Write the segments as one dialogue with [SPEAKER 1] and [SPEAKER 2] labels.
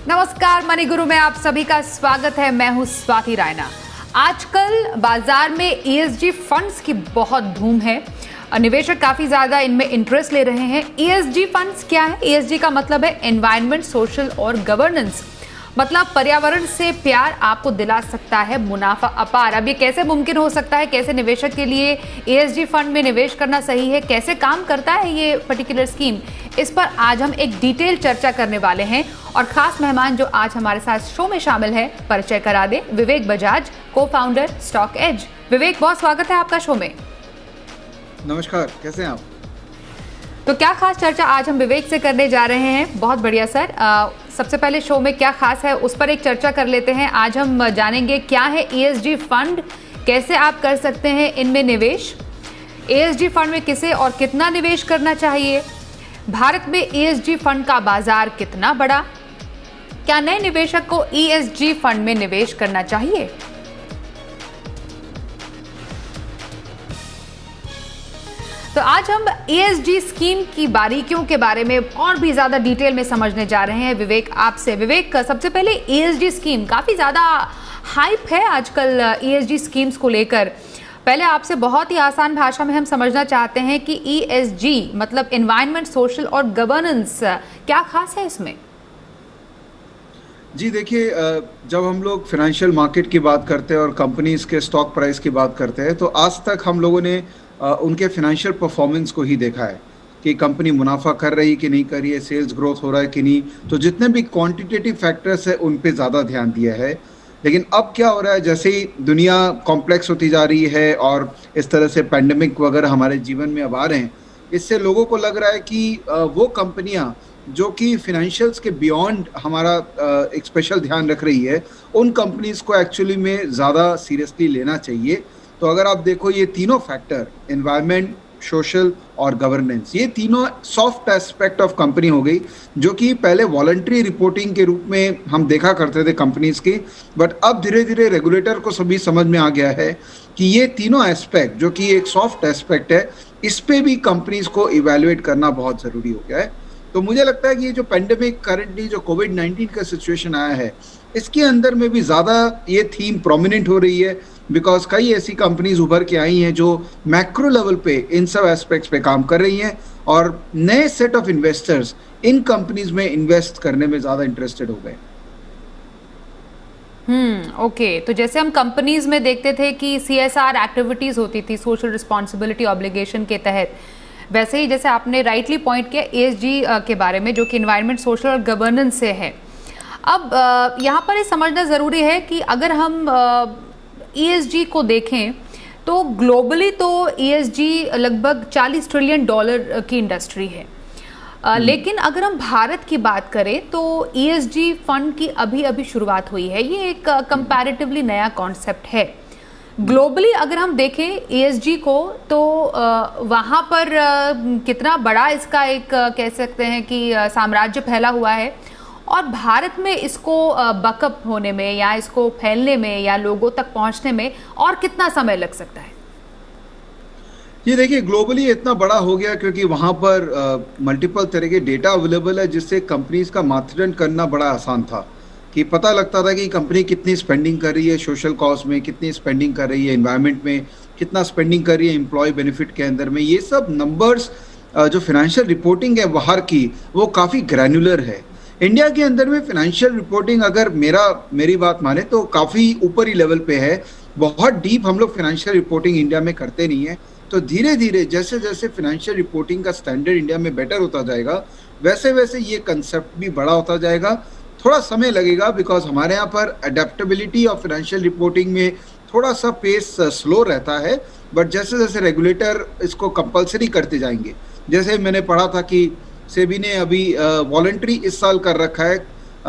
[SPEAKER 1] नमस्कार, मनी गुरु में आप सभी का स्वागत है। मैं हूं स्वाति रायना। आजकल बाजार में ESG फंड्स की बहुत धूम है। निवेशक काफी ज्यादा इनमें इंटरेस्ट ले रहे हैं। ESG फंड्स क्या है? ESG का मतलब है एनवायरनमेंट, सोशल और गवर्नेंस। मतलब पर्यावरण से प्यार आपको दिला सकता है मुनाफा अपार। अब ये कैसे मुमकिन हो सकता है? कैसे निवेशक के लिए ESG फंड में निवेश करना सही है? कैसे काम करता है ये पर्टिकुलर स्कीम? इस पर आज हम एक डिटेल चर्चा करने वाले हैं और खास मेहमान जो आज हमारे साथ शो में शामिल है, परिचय करा दे। विवेक बजाज, को फाउंडर स्टॉक एज। विवेक, बहुत स्वागत है आपका शो में।
[SPEAKER 2] नमस्कार, कैसे हैं आप?
[SPEAKER 1] तो क्या खास चर्चा आज हम विवेक से करने जा रहे हैं? बहुत बढ़िया सर। सबसे पहले शो में क्या खास है उस पर एक चर्चा कर लेते हैं। आज हम जानेंगे क्या है ESG फंड, कैसे आप कर सकते हैं इनमें निवेश, ESG फंड में किसे और कितना निवेश करना चाहिए, भारत में ESG फंड का बाजार कितना बड़ा, क्या नए निवेशक को ESG फंड में निवेश करना चाहिए। तो आज हम ESG स्कीम की बारीकियों के बारे में और भी ज्यादा डिटेल में समझने जा रहे हैं विवेक आपसे। विवेक, सबसे पहले ESG स्कीम काफी ज्यादा हाइप है आजकल ESG स्कीम्स को लेकर। पहले आपसे बहुत ही आसान भाषा में हम समझना चाहते हैं कि ESG मतलब एनवायरनमेंट, सोशल और गवर्नेंस, क्या खास है इसमें?
[SPEAKER 2] जी देखिए, जब हम लोग फाइनेंशियल मार्केट की बात करते हैं और कंपनीज के स्टॉक प्राइस की बात करते हैं तो आज तक हम लोगों ने उनके फाइनेंशियल परफॉर्मेंस को ही देखा है कि कंपनी मुनाफा कर रही कि नहीं कर रही है, सेल्स ग्रोथ हो रहा है कि नहीं। तो जितने भी क्वांटिटेटिव फैक्टर्स है उन पे ज़्यादा ध्यान दिया है। लेकिन अब क्या हो रहा है, जैसे ही दुनिया कॉम्प्लेक्स होती जा रही है और इस तरह से पैंडेमिक वगैरह हमारे जीवन में अब आ रहे हैं, इससे लोगों को लग रहा है कि वो कंपनियां जो कि फाइनेंशियल्स के बियॉन्ड हमारा एक स्पेशल ध्यान रख रही है, उन कंपनीज को एक्चुअली में ज़्यादा सीरियसली लेना चाहिए। तो अगर आप देखो, ये तीनों फैक्टर, एनवायरनमेंट, सोशल और गवर्नेंस, ये तीनों सॉफ्ट एस्पेक्ट ऑफ कंपनी हो गई, जो कि पहले वॉलंटरी रिपोर्टिंग के रूप में हम देखा करते थे कंपनीज की। बट अब धीरे धीरे रेगुलेटर को सभी समझ में आ गया है कि ये तीनों एस्पेक्ट जो कि एक सॉफ्ट एस्पेक्ट है, इस पे भी कंपनीज को इवेलुएट करना बहुत ज़रूरी हो गया है। तो मुझे लगता है कि ये जो पेंडेमिक करंटली जो कोविड-19 का सिचुएशन आया है, इसके अंदर में भी ज़्यादा ये थीम प्रोमिनेंट हो रही है, बिकॉज कई ऐसी कंपनीज उभर के आई हैं जो मैक्रो लेवल पे इन सब एस्पेक्ट्स पे काम कर रही हैं और नए set of investors in companies में इन्वेस्ट करने में ज़्यादा इंटरेस्टेड हो गए।
[SPEAKER 1] ओके। तो जैसे हम कंपनीज में देखते थे कि CSR एक्टिविटीज होती थी, सोशल रिस्पॉन्सिबिलिटी ऑब्लिगेशन के तहत, वैसे ही जैसे आपने राइटली पॉइंट किया ESG के बारे में, जो कि एनवायरनमेंट, सोशल और गवर्नेंस से है। अब यहाँ पर ये समझना ज़रूरी है कि अगर हम ESG को देखें तो ग्लोबली तो ESG लगभग $40 ट्रिलियन की इंडस्ट्री है। लेकिन अगर हम भारत की बात करें तो ESG फंड की अभी अभी शुरुआत हुई है। ये एक कंपैरेटिवली नया कॉन्सेप्ट है। ग्लोबली अगर हम देखें ESG को तो वहाँ पर कितना बड़ा इसका एक कह सकते हैं कि साम्राज्य फैला हुआ है, और भारत में इसको बकअप होने में या इसको फैलने में या लोगों तक पहुँचने में और कितना समय लग सकता है?
[SPEAKER 2] ये देखिए, ग्लोबली इतना बड़ा हो गया क्योंकि वहाँ पर मल्टीपल तरह के डेटा अवेलेबल है, जिससे कंपनीज का मात्रन करना बड़ा आसान था कि पता लगता था कि कंपनी कितनी स्पेंडिंग कर रही है सोशल कॉज में, कितनी स्पेंडिंग कर रही है एनवायरनमेंट में, कितना स्पेंडिंग कर रही है एम्प्लॉय बेनिफिट के अंदर में। ये सब नंबर्स जो फाइनेंशियल रिपोर्टिंग है बाहर की, वो काफ़ी ग्रैनुलर है। इंडिया के अंदर में फाइनेंशियल रिपोर्टिंग अगर मेरी बात माने तो काफ़ी ऊपरी लेवल पे है। बहुत डीप हम लोग फाइनेंशियल रिपोर्टिंग इंडिया में करते नहीं है। तो धीरे धीरे जैसे जैसे फाइनेंशियल रिपोर्टिंग का स्टैंडर्ड इंडिया में बेटर होता जाएगा, वैसे वैसे ये कंसेप्ट भी बड़ा होता जाएगा। थोड़ा समय लगेगा बिकॉज हमारे यहाँ पर अडेप्टेबिलिटी ऑफ फाइनेंशियल रिपोर्टिंग में थोड़ा सा पेस स्लो रहता है। बट जैसे जैसे रेगुलेटर इसको कंपलसरी करते जाएंगे, जैसे मैंने पढ़ा था कि सेबी ने अभी वॉलंटरी इस साल कर रखा है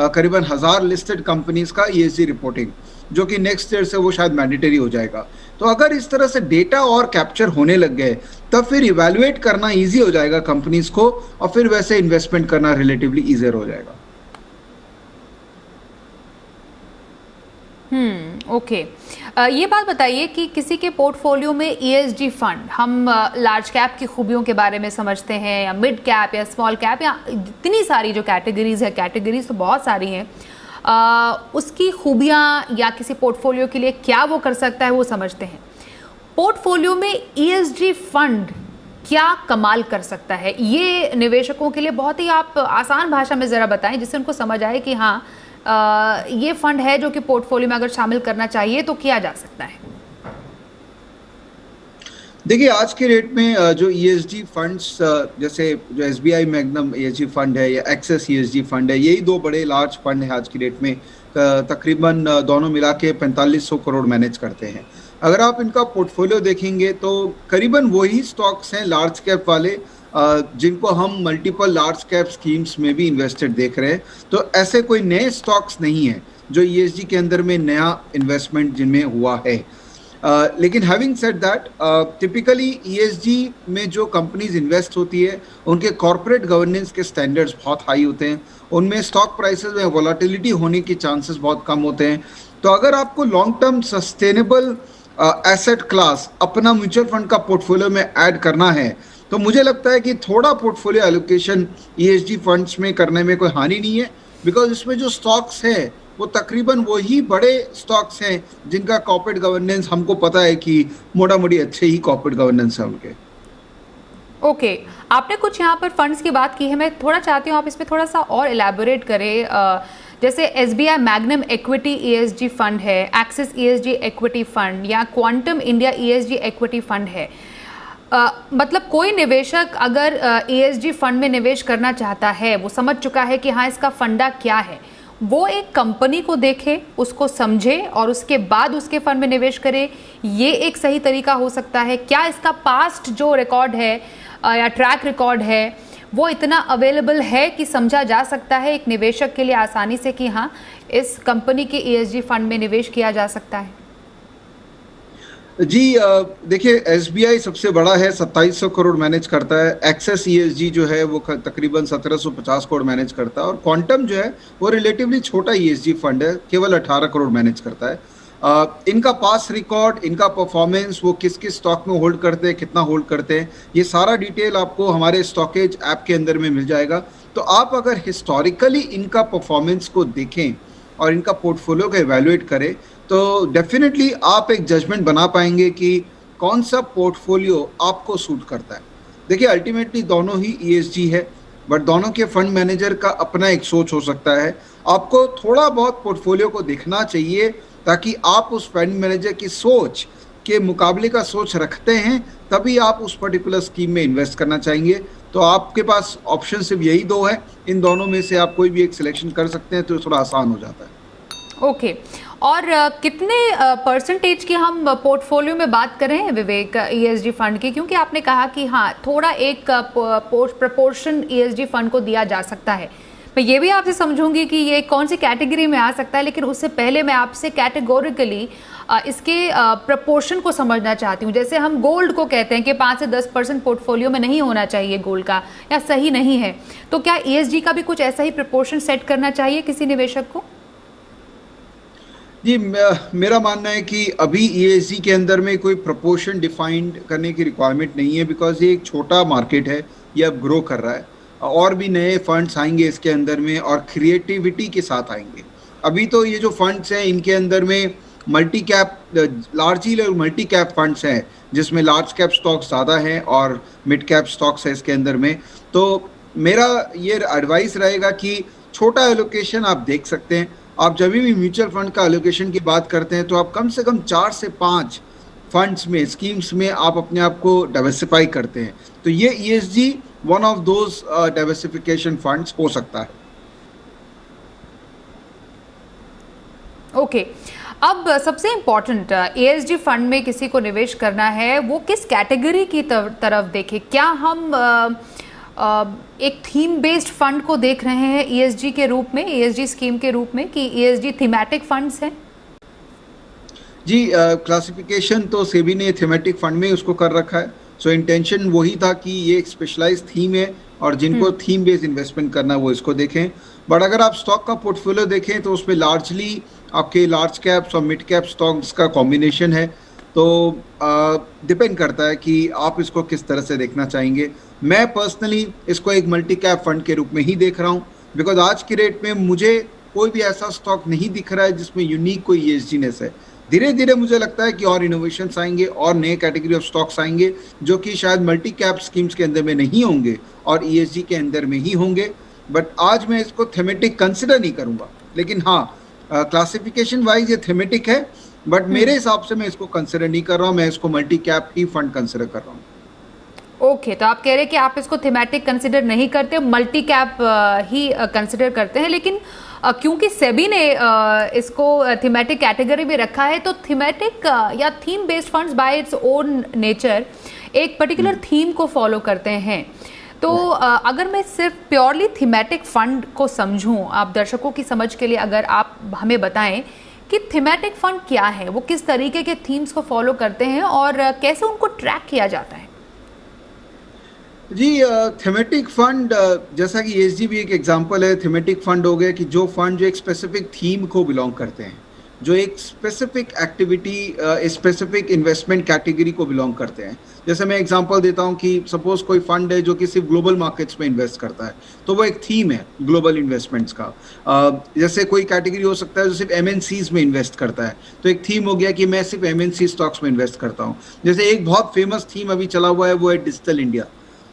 [SPEAKER 2] करीबन 1000 लिस्टेड कंपनीज का ESG रिपोर्टिंग, जो कि नेक्स्ट ईयर से वो शायद मैंडेटरी हो जाएगा। तो अगर इस तरह से डेटा और कैप्चर होने लग गए तब फिर इवैल्यूएट करना इजी हो जाएगा कंपनीज को, और फिर वैसे इन्वेस्टमेंट करना रिलेटिवली ईजियर हो जाएगा।
[SPEAKER 1] ओके। ये बात बताइए कि किसी के पोर्टफोलियो में ईएसजी फंड, हम लार्ज कैप की खूबियों के बारे में समझते हैं या मिड कैप या स्मॉल कैप या इतनी सारी जो कैटेगरीज है, कैटेगरीज तो बहुत सारी हैं, उसकी खूबियाँ या किसी पोर्टफोलियो के लिए क्या वो कर सकता है वो समझते हैं। पोर्टफोलियो में ईएसजी फंड क्या कमाल कर सकता है, ये निवेशकों के लिए बहुत ही आप आसान भाषा में ज़रा बताएं जिससे उनको समझ आए कि हाँ ये फंड है जो कि पोर्टफोलियो में अगर शामिल करना चाहिए तो किया जा सकता है।
[SPEAKER 2] देखिए, आज के रेट में जो ईएसजी फंड्स जैसे जो एसबीआई मैग्नम ईएसजी फंड है या एक्सेस ईएसजी फंड है, यही दो बड़े लार्ज फंड है आज की डेट में। तकरीबन दोनों मिला के 4500 करोड़ मैनेज करते हैं। अगर आप इनका पोर्टफोलियो देखेंगे तो करीबन वही स्टॉक्स हैं लार्ज कैप वाले जिनको हम मल्टीपल लार्ज कैप स्कीम्स में भी इन्वेस्टेड देख रहे हैं। तो ऐसे कोई नए स्टॉक्स नहीं है जो ईएसजी के अंदर में नया इन्वेस्टमेंट जिनमें हुआ है। लेकिन having said that, typically ESG में जो कंपनीज इन्वेस्ट होती है उनके कॉर्पोरेट गवर्नेंस के स्टैंडर्ड्स बहुत हाई होते हैं, उनमें स्टॉक प्राइसेस में वोलेटिलिटी होने के चांसेस बहुत कम होते हैं। तो अगर आपको long term sustainable asset class अपना म्यूचुअल फंड का पोर्टफोलियो में ऐड करना है तो मुझे लगता है कि थोड़ा पोर्टफोलियो एलोकेशन ईएसजी फंड्स में करने में कोई हानि नहीं है, बिकॉज इसमें जो स्टॉक्स है वो तकरीबन वही बड़े स्टॉक्स हैं जिनका कॉर्पोरेट गवर्नेंस हमको पता है कि मोटा मोटी अच्छे ही कॉर्पोरेट गवर्नेंस है उनके।
[SPEAKER 1] ओके, आपने कुछ यहाँ पर फंड्स की बात की है, मैं थोड़ा चाहती हूँ आप इस पर थोड़ा सा और इलेबोरेट करें। जैसे SBI magnum equity ESG fund है, एक्सिस ईएसजी इक्विटी फंड या quantum India ESG equity fund है। मतलब कोई निवेशक अगर ईएसजी फंड में निवेश करना चाहता है, वो समझ चुका है कि हाँ इसका फंडा क्या है, वो एक कंपनी को देखे, उसको समझे और उसके बाद उसके फंड में निवेश करे, ये एक सही तरीका हो सकता है क्या? इसका पास्ट जो रिकॉर्ड है या ट्रैक रिकॉर्ड है वो इतना अवेलेबल है कि समझा जा सकता है एक निवेशक के लिए आसानी से कि हाँ इस कंपनी के ईएसजी फंड में निवेश किया जा सकता है?
[SPEAKER 2] जी, देखिए, एसबीआई सबसे बड़ा है, 2700 करोड़ मैनेज करता है। एक्सेस ईएसजी जो है वो तकरीबन 1750 करोड़ मैनेज करता है और क्वांटम जो है वो रिलेटिवली छोटा ईएसजी फंड है, केवल 18 करोड़ मैनेज करता है। इनका पास रिकॉर्ड, इनका परफॉर्मेंस, वो किस किस स्टॉक में होल्ड करते हैं, कितना होल्ड करते हैं, ये सारा डिटेल आपको हमारे स्टॉकेज ऐप के अंदर में मिल जाएगा। तो आप अगर हिस्टोरिकली इनका परफॉर्मेंस को देखें और इनका पोर्टफोलियो को एवेल्युएट करें तो डेफिनेटली आप एक जजमेंट बना पाएंगे कि कौन सा पोर्टफोलियो आपको सूट करता है। देखिए, अल्टीमेटली दोनों ही ईएसजी है, बट दोनों के फंड मैनेजर का अपना एक सोच हो सकता है। आपको थोड़ा बहुत पोर्टफोलियो को देखना चाहिए ताकि आप उस फंड मैनेजर की सोच के मुकाबले का सोच रखते हैं तभी आप उस पर्टिकुलर स्कीम में इन्वेस्ट करना चाहेंगे। तो आपके पास ऑप्शन सिर्फ यही दो है, इन दोनों में से आप कोई भी एक सिलेक्शन कर सकते हैं तो थोड़ा आसान हो जाता है।
[SPEAKER 1] ओके, और कितने परसेंटेज की हम पोर्टफोलियो में बात कर रहे हैं विवेक ईएसजी फंड की? क्योंकि आपने कहा कि हाँ थोड़ा एक प्रपोर्शन ईएसजी फंड को दिया जा सकता है। मैं ये भी आपसे समझूंगी कि ये कौन सी कैटेगरी में आ सकता है, लेकिन उससे पहले मैं आपसे कैटेगोरिकली इसके प्रपोर्शन को समझना चाहती हूँ। जैसे हम गोल्ड को कहते हैं कि 5 से 10% पोर्टफोलियो में नहीं होना चाहिए गोल्ड का, या सही नहीं है, तो क्या ईएसजी का भी कुछ ऐसा ही प्रपोर्शन सेट करना चाहिए किसी निवेशक को?
[SPEAKER 2] जी, मेरा मानना है कि अभी ईएसजी के अंदर में कोई प्रपोर्शन डिफाइंड करने की रिक्वायरमेंट नहीं है, बिकॉज ये एक छोटा मार्केट है, ये अब ग्रो कर रहा है और भी नए फंड्स आएंगे इसके अंदर में और क्रिएटिविटी के साथ आएंगे। अभी तो ये जो फंड्स हैं इनके अंदर में multi cap, largely multi cap funds हैं जिसमें लार्ज कैप स्टॉक्स ज़्यादा हैं और मिड कैप स्टॉक्स है इसके अंदर में। तो मेरा ये एडवाइस रहेगा कि छोटा एलोकेशन आप देख सकते हैं। आप जब भी म्यूचुअल फंड का एलोकेशन की बात करते हैं तो आप कम से कम 4 से 5 फंड्स में, स्कीम्स में आप अपने आप को डाइवर्सिफाई करते हैं। तो ये ESG one of those diversification funds हो सकता है।
[SPEAKER 1] ओके, अब सबसे इम्पॉर्टेंट, ईएसजी फंड में किसी को निवेश करना है वो किस कैटेगरी की तरफ देखे? क्या हम एक थीम बेस्ड फंड को देख रहे हैं ईएसजी के रूप में, ईएसजी स्कीम के रूप में, कि ईएसजी थीमेटिक फंड्स हैं?
[SPEAKER 2] जी, क्लासिफिकेशन तो सेबी ने थीमेटिक फंड में उसको कर रखा है। सो इंटेंशन वही था कि ये एक स्पेशलाइज्ड थीम है और जिनको थीम बेस्ड इन्वेस्टमेंट करना है वो इसको देखें। बट अगर आप स्टॉक का पोर्टफोलियो देखें तो उसमें लार्जली आपके लार्ज कैप्स और मिड कैप स्टॉक्स का कॉम्बिनेशन है। तो डिपेंड करता है कि आप इसको किस तरह से देखना चाहेंगे। मैं पर्सनली इसको एक मल्टी कैप फंड के रूप में ही देख रहा हूँ, बिकॉज आज की रेट में मुझे कोई भी ऐसा स्टॉक नहीं दिख रहा है जिसमें यूनिक कोई ESG-नेस है। धीरे धीरे मुझे लगता है कि और इनोवेशंस आएंगे और नए कैटेगरी ऑफ स्टॉक्स आएंगे जो कि शायद मल्टी कैप स्कीम्स के अंदर में नहीं होंगे और ESG के अंदर में ही होंगे। बट आज मैं इसको थीमेटिक कंसिडर नहीं करूंगा, लेकिन हाँ क्लासिफिकेशन वाइज ये थीमेटिक है, बट मेरे हिसाब से मैं इसको कंसिडर नहीं कर रहा हूँ, मैं इसको मल्टी कैप ही फंड कंसिडर कर रहा हूँ।
[SPEAKER 1] ओके, तो आप कह रहे हैं कि आप इसको थीमेटिक कंसिडर नहीं करते, मल्टी कैप ही कंसिडर करते हैं, लेकिन क्योंकि सेबी ने इसको थीमेटिक कैटेगरी में रखा है, तो थीमेटिक या theme based funds bye its own nature एक पर्टिकुलर थीम को फॉलो करते हैं। तो अगर मैं सिर्फ प्योरली थीमेटिक फंड को समझूं, आप दर्शकों की समझ के लिए अगर आप हमें बताएं कि थीमेटिक फंड क्या है, वो किस तरीके के थीम्स को फॉलो करते हैं और कैसे उनको ट्रैक किया जाता है।
[SPEAKER 2] जी, थीमेटिक फंड जैसा कि ESG भी एक एग्जांपल है। थीमेटिक फंड हो गया कि जो फंड जो एक स्पेसिफिक थीम को बिलोंग करते हैं, जो एक specific activity specific investment category को बिलोंग करते हैं। जैसे मैं एग्जांपल देता हूं कि सपोज कोई फंड है जो कि सिर्फ ग्लोबल मार्केट्स में इन्वेस्ट करता है, तो वो एक थीम है ग्लोबल इन्वेस्टमेंट्स का। जैसे कोई कैटेगरी हो सकता है जो सिर्फ MNCs में इन्वेस्ट करता है, तो एक थीम हो गया कि मैं सिर्फ MNC स्टॉक्स में इन्वेस्ट करता हूँ। जैसे एक बहुत फेमस थीम अभी चला हुआ है वो है डिजिटल इंडिया।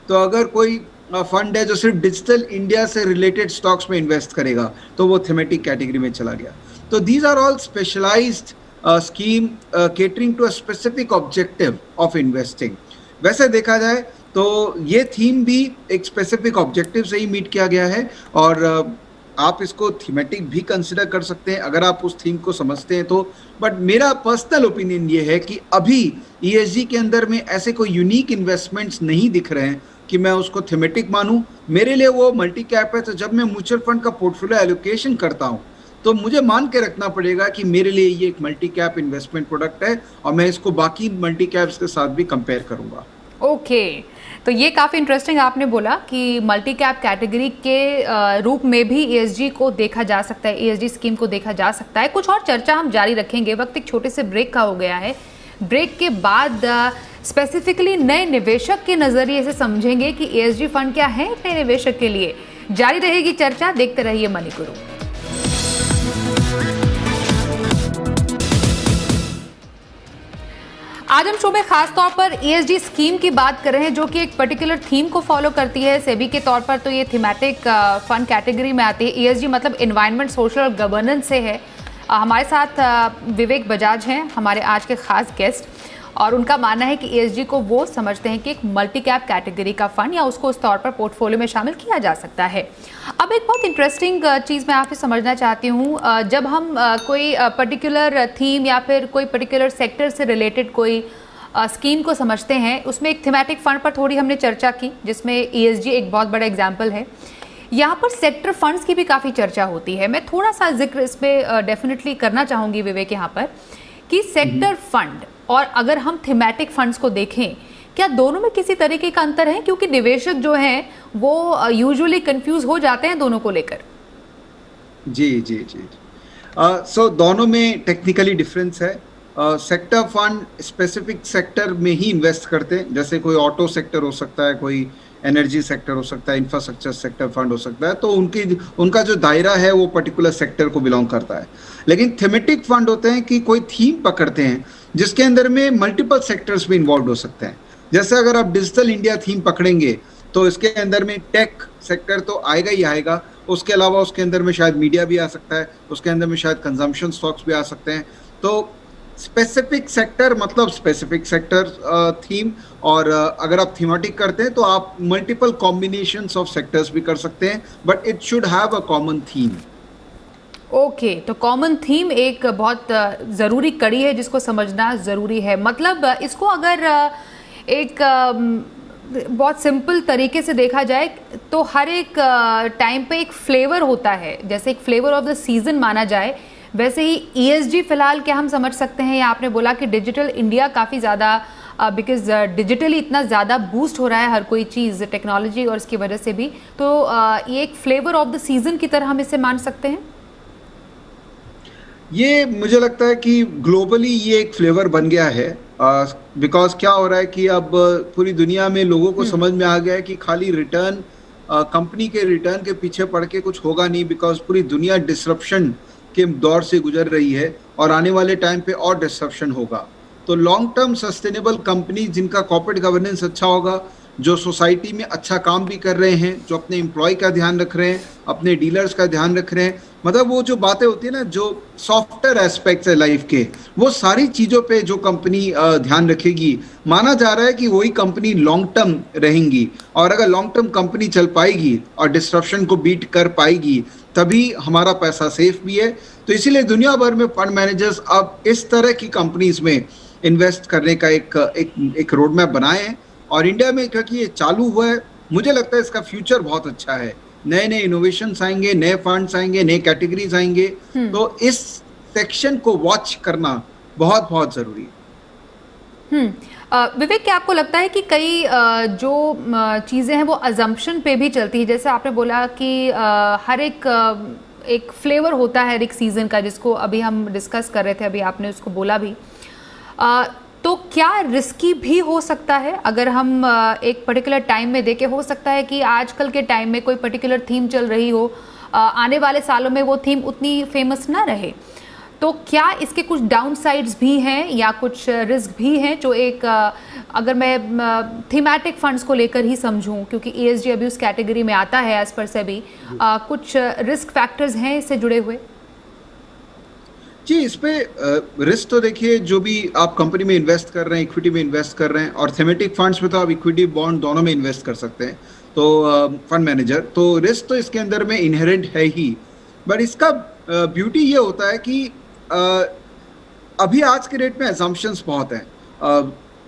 [SPEAKER 2] तो अगर कोई फंड है जो सिर्फ डिजिटल इंडिया से रिलेटेड स्टॉक्स में इन्वेस्ट करेगा तो वो थीमेटिक कैटेगरी में चला गया। तो these are all specialized scheme catering to a specific objective of investing. वैसे देखा जाए तो ये थीम भी एक स्पेसिफिक ऑब्जेक्टिव से ही मीट किया गया है, और आप इसको थीमेटिक भी कंसिडर कर सकते हैं अगर आप उस थीम को समझते हैं तो। बट मेरा पर्सनल ओपिनियन ये है कि अभी ESG के अंदर में ऐसे कोई यूनिक इन्वेस्टमेंट्स नहीं दिख रहे हैं कि मैं उसको थीमेटिक मानूं। मेरे लिए वो मल्टी कैप है। तो जब मैं म्यूचुअल फंड का पोर्टफोलियो एलोकेशन करता हूं तो मुझे मान के रखना पड़ेगा कि मेरे लिए ये एक मल्टी कैप इन्वेस्टमेंट प्रोडक्ट है और मैं इसको बाकी मल्टी कैप्स के साथ भी कंपेयर करूंगा।
[SPEAKER 1] ओके, तो ये काफ़ी इंटरेस्टिंग आपने बोला कि मल्टी कैप कैटेगरी के रूप में भी ESG को देखा जा सकता है, ESG स्कीम को देखा जा सकता है। कुछ और चर्चा हम जारी रखेंगे, वक्त एक छोटे से ब्रेक का हो गया है। ब्रेक के बाद स्पेसिफिकली नए निवेशक के नज़रिए से समझेंगे कि ESG फंड क्या है नए निवेशक के लिए। जारी रहेगी चर्चा, देखते रहिए मनी गुरु। आज हम शो में खास तौर पर ESG स्कीम की बात कर रहे हैं जो कि एक पर्टिकुलर थीम को फॉलो करती है। सेबी के तौर पर तो ये थीमेटिक फंड कैटेगरी में आती है। ESG मतलब इन्वायरमेंट, सोशल और गवर्नेंस से है। हमारे साथ विवेक बजाज हैं, हमारे आज के खास गेस्ट, और उनका मानना है कि ESG को वो समझते हैं कि एक मल्टी कैप कैटेगरी का फंड या उसको उस तौर पर पोर्टफोलियो में शामिल किया जा सकता है। अब एक बहुत इंटरेस्टिंग चीज़ मैं आपसे समझना चाहती हूँ, जब हम कोई पर्टिकुलर थीम या फिर कोई पर्टिकुलर सेक्टर से रिलेटेड कोई स्कीम को समझते हैं, उसमें एक थीमेटिक फंड पर थोड़ी हमने चर्चा की जिसमें ESG एक बहुत बड़ा एग्जाम्पल है। यहाँ पर सेक्टर फंड्स की भी काफ़ी चर्चा होती है। मैं थोड़ा सा जिक्र इस पर डेफिनेटली करना चाहूँगी विवेक यहाँ पर कि सेक्टर फंड और अगर हम थीमेटिक फंड्स को देखें, क्या दोनों में किसी तरीके का अंतर है? क्योंकि निवेशक जो हैं वो यूजुअली कंफ्यूज हो जाते हैं दोनों को लेकर।
[SPEAKER 2] जी जी जी सो दोनों में टेक्निकली डिफरेंस है। सेक्टर फंड स्पेसिफिक सेक्टर में ही इन्वेस्ट करते हैं, जैसे कोई ऑटो सेक्टर हो सकता है, कोई एनर्जी सेक्टर हो सकता है, इंफ्रास्ट्रक्चर सेक्टर फंड हो सकता है। तो उनका जो दायरा है वो पर्टिकुलर सेक्टर को बिलोंग करता है। लेकिन थीमेटिक फंड होते हैं कि कोई थीम पकड़ते हैं जिसके अंदर में मल्टीपल सेक्टर्स भी इन्वॉल्व हो सकते हैं। जैसे अगर आप डिजिटल इंडिया थीम पकड़ेंगे तो इसके अंदर में टेक सेक्टर तो आएगा ही आएगा, उसके अलावा उसके अंदर में शायद मीडिया भी आ सकता है, उसके अंदर में शायद कंजम्पशन स्टॉक्स भी आ सकते हैं। तो स्पेसिफिक सेक्टर मतलब स्पेसिफिक सेक्टर थीम, और अगर आप थीमेटिक करते हैं तो आप मल्टीपल कॉम्बिनेशंस ऑफ सेक्टर्स भी कर सकते हैं, but it should have a common theme.
[SPEAKER 1] Okay, तो कॉमन थीम एक बहुत ज़रूरी कड़ी है जिसको समझना ज़रूरी है। मतलब इसको अगर एक बहुत सिंपल तरीके से देखा जाए तो हर एक टाइम पे एक फ्लेवर होता है, जैसे एक फ्लेवर ऑफ द सीजन माना जाए, वैसे ही ESG फिलहाल क्या हम समझ सकते हैं। या आपने बोला कि डिजिटल इंडिया काफ़ी ज़्यादा बिकॉज डिजिटली इतना ज़्यादा बूस्ट हो रहा है हर कोई चीज़ टेक्नोलॉजी और इसकी वजह से भी, तो ये एक फ्लेवर ऑफ द सीजन की तरह हम इसे मान सकते हैं।
[SPEAKER 2] ये मुझे लगता है कि ग्लोबली ये एक फ्लेवर बन गया है, बिकॉज क्या हो रहा है कि अब पूरी दुनिया में लोगों को समझ में आ गया है कि खाली रिटर्न, कंपनी के रिटर्न के पीछे पड़ के कुछ होगा नहीं, बिकॉज पूरी दुनिया डिसरप्शन के दौर से गुजर रही है और आने वाले टाइम पे और डिसरप्शन होगा। तो लॉन्ग टर्म सस्टेनेबल कंपनी जिनका कॉर्पोरेट गवर्नेंस अच्छा होगा, जो सोसाइटी में अच्छा काम भी कर रहे हैं, जो अपने एम्प्लॉय का ध्यान रख रहे हैं, अपने डीलर्स का ध्यान रख रहे हैं, मतलब वो जो बातें होती है ना, जो सॉफ्टवेयर एस्पेक्ट्स है लाइफ के, वो सारी चीज़ों पे जो कंपनी ध्यान रखेगी, माना जा रहा है कि वही कंपनी लॉन्ग टर्म रहेंगी। और अगर लॉन्ग टर्म कंपनी चल पाएगी और डिस्ट्रप्शन को बीट कर पाएगी, तभी हमारा पैसा सेफ भी है। तो इसीलिए दुनिया भर में फंड मैनेजर्स अब इस तरह की कंपनीज में इन्वेस्ट करने का एक रोड मैप बनाए हैं। और इंडिया में क्योंकि ये चालू हुआ है, मुझे लगता है इसका फ्यूचर बहुत अच्छा है। नए नए इनोवेशंस आएंगे, नए फंड्स आएंगे, नए कैटेगरीज आएंगे, तो इस सेक्शन को वॉच करना बहुत बहुत जरूरी है।
[SPEAKER 1] विवेक, क्या आपको लगता है कि कई जो चीज़ें हैं वो अजम्पशन पे भी चलती है? जैसे आपने बोला कि हर एक फ्लेवर होता है हर एक सीज़न का, जिसको अभी हम डिस्कस कर रहे थे, अभी आपने उसको बोला भी। तो क्या रिस्की भी हो सकता है अगर हम एक पर्टिकुलर टाइम में देखें? हो सकता है कि आजकल के टाइम में कोई पर्टिकुलर थीम चल रही हो, आने वाले सालों में वो थीम उतनी फेमस ना रहे। तो क्या इसके कुछ डाउन साइड्स भी हैं या कुछ रिस्क भी हैं जो एक अगर मैं थीमेटिक फंड्स को लेकर ही समझूं, क्योंकि ESG अभी उस कैटेगरी में आता है एज पर से भी, कुछ रिस्क फैक्टर्स हैं इससे जुड़े हुए?
[SPEAKER 2] जी, इस पे रिस्क तो देखिए, जो भी आप कंपनी में इन्वेस्ट कर रहे हैं, इक्विटी में इन्वेस्ट कर रहे हैं, और थेमेटिक फंड्स में तो आप इक्विटी बॉन्ड दोनों में इन्वेस्ट कर सकते हैं, तो फंड मैनेजर, तो रिस्क तो इसके अंदर में इनहेरेंट है ही। बट इसका ब्यूटी ये होता है कि अभी आज के रेट में असम्पशंस बहुत हैं।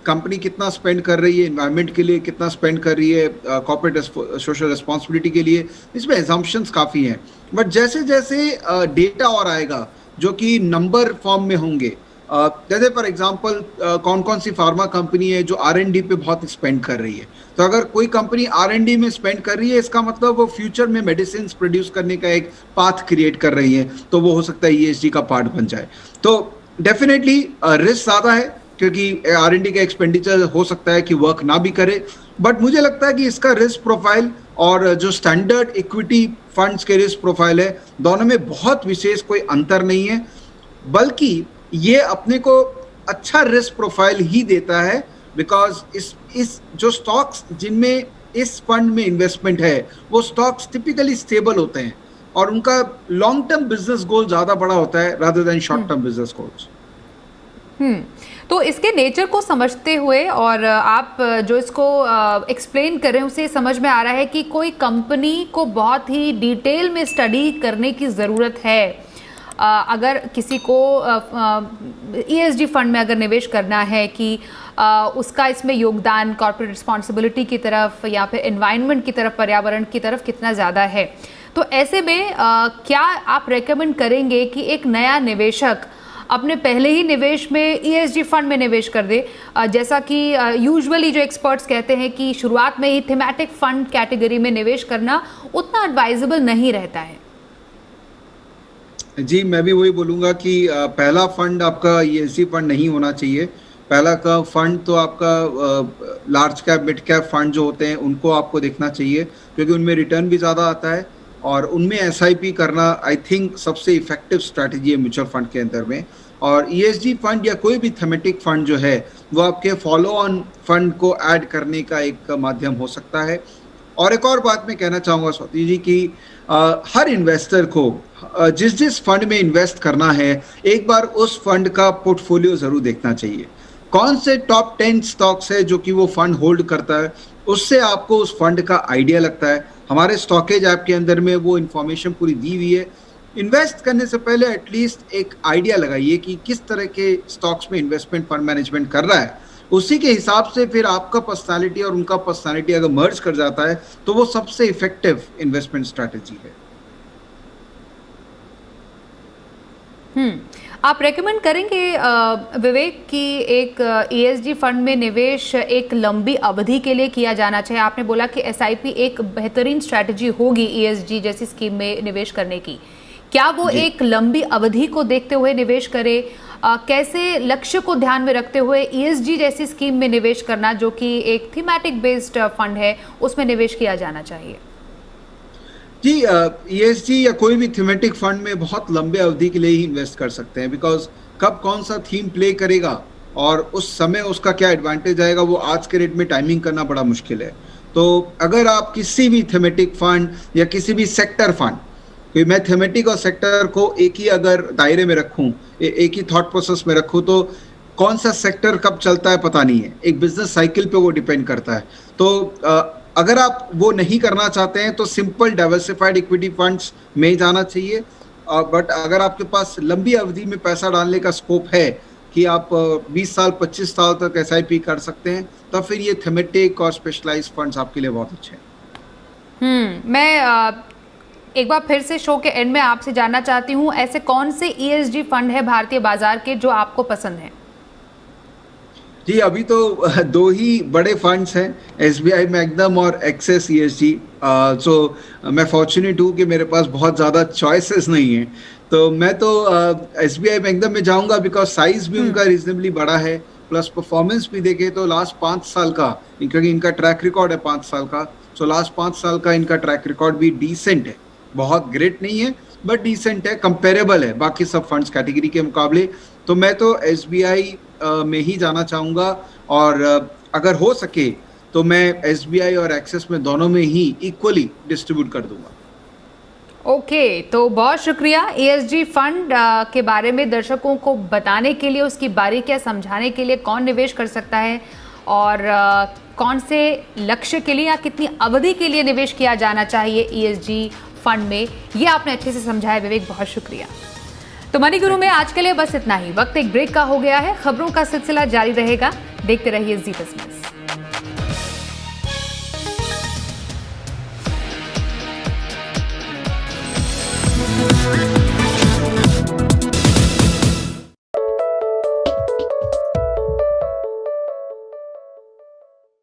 [SPEAKER 2] कंपनी कितना स्पेंड कर रही है एनवायरनमेंट के लिए, कितना स्पेंड कर रही है कॉर्पोरेट सोशल रिस्पॉन्सिबिलिटी के लिए, इसमें असम्पशंस काफ़ी हैं। बट जैसे जैसे डेटा और आएगा जो कि नंबर फॉर्म में होंगे, जैसे फॉर एग्जांपल कौन कौन सी फार्मा कंपनी है जो R&D पे बहुत स्पेंड कर रही है, तो अगर कोई कंपनी R&D में स्पेंड कर रही है, इसका मतलब वो फ्यूचर में मेडिसिन प्रोड्यूस करने का एक पाथ क्रिएट कर रही है, तो वो हो सकता है ESG का पार्ट बन जाए। तो डेफिनेटली रिस्क ज़्यादा है, क्योंकि R&D का एक्सपेंडिचर हो सकता है कि वर्क ना भी करे। बट मुझे लगता है कि इसका रिस्क प्रोफाइल और जो स्टैंडर्ड इक्विटी फंड्स के रिस्क प्रोफाइल है, दोनों में बहुत विशेष कोई अंतर नहीं है, बल्कि ये अपने को अच्छा रिस्क प्रोफाइल ही देता है। बिकॉज इस जो स्टॉक्स जिनमें इस फंड में इन्वेस्टमेंट है, वो स्टॉक्स टिपिकली स्टेबल होते हैं और उनका लॉन्ग टर्म बिजनेस गोल ज्यादा बड़ा होता है rather than short term business goals.
[SPEAKER 1] तो इसके नेचर को समझते हुए और आप जो इसको एक्सप्लेन कर रहे हैं, उसे समझ में आ रहा है कि कोई कंपनी को बहुत ही डिटेल में स्टडी करने की ज़रूरत है। अगर किसी को ESG फंड में अगर निवेश करना है कि उसका इसमें योगदान कॉर्पोरेट रिस्पॉन्सिबिलिटी की तरफ या फिर एनवायरनमेंट की तरफ, पर्यावरण की तरफ कितना ज़्यादा है, तो ऐसे में क्या आप रेकमेंड करेंगे कि एक नया निवेशक अपने पहले ही निवेश में ESG फंड में निवेश कर दे? जैसा कि यूजुअली जो एक्सपर्ट्स कहते हैं कि शुरुआत में ही थीमेटिक फंड कैटेगरी में निवेश करना उतना एडवाइजेबल नहीं रहता है।
[SPEAKER 2] जी, मैं भी वही बोलूँगा कि पहला फंड आपका ESG फंड नहीं होना चाहिए। पहला का फंड तो आपका large cap, mid cap fund जो होते हैं, उनको आपको देखना चाहिए, क्योंकि उनमें रिटर्न भी ज़्यादा आता है और उनमें SIP करना आई थिंक सबसे इफेक्टिव स्ट्रैटेजी है म्यूचुअल फंड के अंदर में। और ESG फंड या कोई भी थेमेटिक फंड जो है, वो आपके फॉलो ऑन फंड को ऐड करने का एक माध्यम हो सकता है। और एक और बात मैं कहना चाहूँगा स्वाति जी कि हर इन्वेस्टर को जिस फंड में इन्वेस्ट करना है, एक बार उस फंड का पोर्टफोलियो ज़रूर देखना चाहिए। कौन से टॉप 10 स्टॉक्स है जो कि वो फंड होल्ड करता है, उससे आपको उस फंड का आइडिया लगता है। हमारे स्टॉकेज ऐप के अंदर में वो इन्फॉर्मेशन पूरी दी हुई है। इन्वेस्ट करने से पहले एटलीस्ट एक आइडिया लगाइए कि किस तरह के स्टॉक्स में इन्वेस्टमेंट फंड मैनेजमेंट कर रहा है। उसी के हिसाब से फिर आपका पर्सनालिटी और उनका पर्सनालिटी अगर मर्ज कर जाता है, तो वो सबसे इफेक्टिव इन्वेस्टमेंट स्ट्रैटेजी है।
[SPEAKER 1] आप रेकमेंड करेंगे विवेक कि एक ESG फंड में निवेश एक लंबी अवधि के लिए किया जाना चाहिए? आपने बोला कि SIP एक बेहतरीन स्ट्रैटेजी होगी ESG जैसी स्कीम में निवेश करने की। क्या वो एक लंबी अवधि को देखते हुए निवेश करे? कैसे लक्ष्य को ध्यान में रखते हुए ESG जैसी स्कीम में निवेश करना, जो कि एक थीमेटिक बेस्ड फंड है, उसमें निवेश किया जाना चाहिए?
[SPEAKER 2] जी, ESG या कोई भी थीमेटिक फंड में बहुत लंबे अवधि के लिए ही इन्वेस्ट कर सकते हैं, बिकॉज कब कौन सा थीम प्ले करेगा और उस समय उसका क्या एडवांटेज आएगा, वो आज के रेट में टाइमिंग करना बड़ा मुश्किल है। तो अगर आप किसी भी थीमेटिक फंड या किसी भी सेक्टर फंड, क्योंकि मैं थीमेटिक और सेक्टर को एक ही अगर दायरे में रखूं, एक ही थॉट प्रोसेस में रखूं, तो कौन सा सेक्टर कब चलता है पता नहीं है, एक बिजनेस साइकिल पे वो डिपेंड करता है। तो अगर आप वो नहीं करना चाहते हैं तो सिंपल डाइवर्सिफाइड इक्विटी फंड्स में जाना चाहिए। बट अगर आपके पास लंबी अवधि में पैसा डालने का स्कोप है कि आप 20 साल 25 साल तक SIP कर सकते हैं, तो फिर ये थीमेटिक और स्पेशलाइज्ड फंड्स आपके लिए बहुत अच्छे हैं।
[SPEAKER 1] मैं एक बार फिर से शो के एंड में आपसे जानना चाहती हूँ, ऐसे कौन से ESG फंड है भारतीय बाजार के जो आपको पसंद है?
[SPEAKER 2] जी, अभी तो दो ही बड़े फंड्स हैं, SBI मैग्नम और एक्सेस ESG। सो मैं फॉर्चुनेट हूँ कि मेरे पास बहुत ज़्यादा चॉइसेस नहीं है, तो मैं तो SBI मैग्नम में जाऊँगा, बिकॉज साइज भी उनका रीजनेबली बड़ा है, प्लस परफॉर्मेंस भी देखें तो लास्ट 5 साल का, क्योंकि इनका ट्रैक रिकॉर्ड है 5 साल का, सो लास्ट 5 साल का इनका ट्रैक रिकॉर्ड भी डिसेंट है, बहुत ग्रेट नहीं है बट डिसेंट है, कंपेरेबल है बाकी सब फंड्स कैटेगरी के मुकाबले। तो मैं तो SBI में ही जाना चाहूँगा, और अगर हो सके तो मैं SBI और एक्सेस में दोनों में ही इक्वली डिस्ट्रीब्यूट कर दूंगा।
[SPEAKER 1] ओके, तो बहुत शुक्रिया ESG फंड के बारे में दर्शकों को बताने के लिए, उसकी बारीकियां समझाने के लिए, कौन निवेश कर सकता है और कौन से लक्ष्य के लिए या कितनी अवधि के लिए निवेश किया जाना चाहिए ESG फंड में, ये आपने अच्छे से समझाया विवेक, बहुत शुक्रिया। तो मनी गुरु में आज के लिए बस इतना ही। वक्त एक ब्रेक का हो गया है, खबरों का सिलसिला जारी रहेगा, देखते रहिए जी बिजनेस।